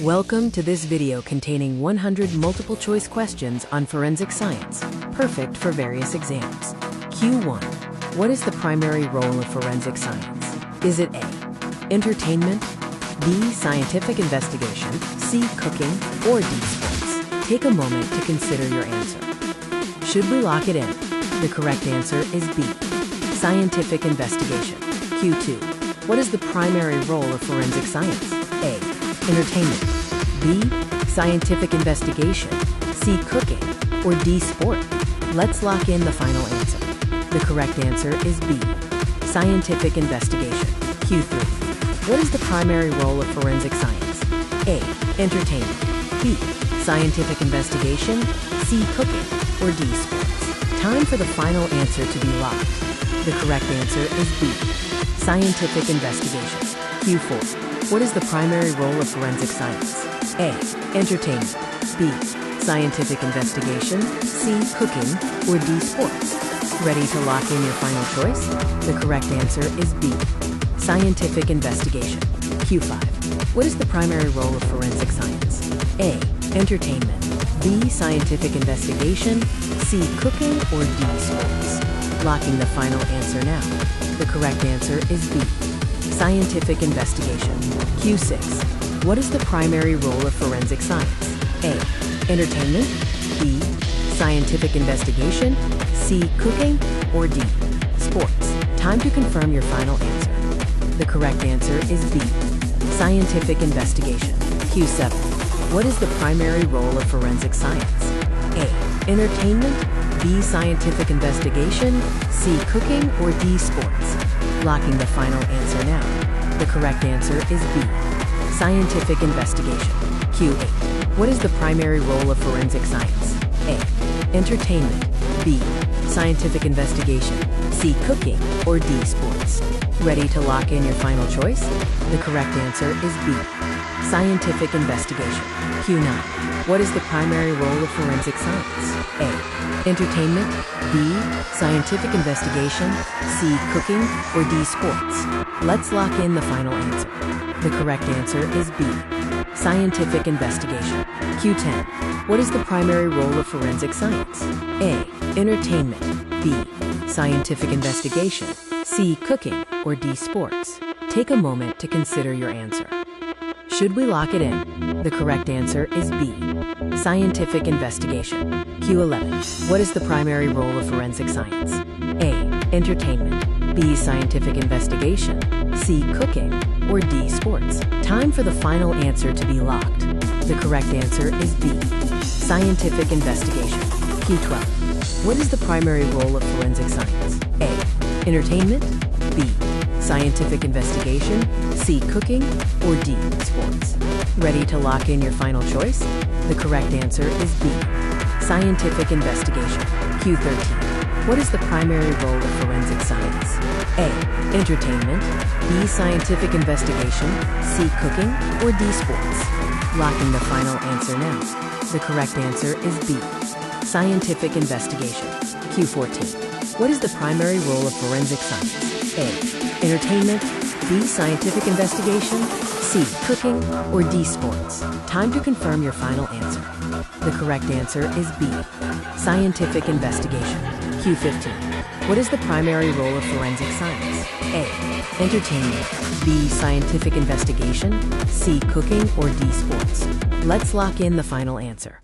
Welcome to this video containing 100 multiple choice questions on forensic science, perfect for various exams. Q1. What is the primary role of forensic science? Is it A, entertainment, B, scientific investigation, C, cooking, or D, sports? Take a moment to consider your answer. Should we lock it in? The correct answer is B, scientific investigation. Q2. What is the primary role of forensic science? A, entertainment, B, scientific investigation, C, cooking, or D, sport? Let's lock in the final answer. The correct answer is B, scientific investigation. Q3. What is the primary role of forensic science? A, entertainment, B, scientific investigation, C, cooking, or D, sports? Time for the final answer to be locked. The correct answer is B, scientific investigation. Q4. What is the primary role of forensic science? A, entertainment, B, scientific investigation, C, cooking, or D, sports? Ready to lock in your final choice? The correct answer is B, scientific investigation. Q5. What is the primary role of forensic science? A, entertainment, B, scientific investigation, C, cooking, or D, sports? Locking the final answer now. The correct answer is B, scientific investigation. Q6. What is the primary role of forensic science? A, entertainment, B, scientific investigation, C, cooking, or D, sports? Time to confirm your final answer. The correct answer is B, scientific investigation. Q7. What is the primary role of forensic science? A, entertainment, B, scientific investigation, C, cooking, or D, sports? Locking the final answer now. The correct answer is B, scientific investigation. Q8. What is the primary role of forensic science? A, entertainment, B, scientific investigation, C, cooking, or D, sports? Ready to lock in your final choice? The correct answer is B, scientific investigation. Q9. What is the primary role of forensic science? A, entertainment, B, scientific investigation, C, cooking, or D, sports? Let's lock in the final answer. The correct answer is B, scientific investigation. Q10. What is the primary role of forensic science? A, entertainment, B, scientific investigation, C, cooking, or D, sports? Take a moment to consider your answer. Should we lock it in? The correct answer is B, scientific investigation. Q11. What is the primary role of forensic science? A, entertainment, B, scientific investigation, C, cooking, or D, sports? Time for the final answer to be locked. The correct answer is B, scientific investigation. Q12. What is the primary role of forensic science? A, entertainment, B, scientific investigation, C, cooking, or D, sports? Ready to lock in your final choice? The correct answer is B, scientific investigation. Q13. What is the primary role of forensic science? A, entertainment, B, scientific investigation, C, cooking, or D, sports? Locking the final answer now. The correct answer is B, scientific investigation. Q14. What is the primary role of forensic science? A, entertainment, B, scientific investigation, C, cooking, or D, sports? Time to confirm your final answer. The correct answer is B, scientific investigation. Q15. What is the primary role of forensic science? A, entertainment, B, scientific investigation, C, cooking, or D, sports? Let's lock in the final answer.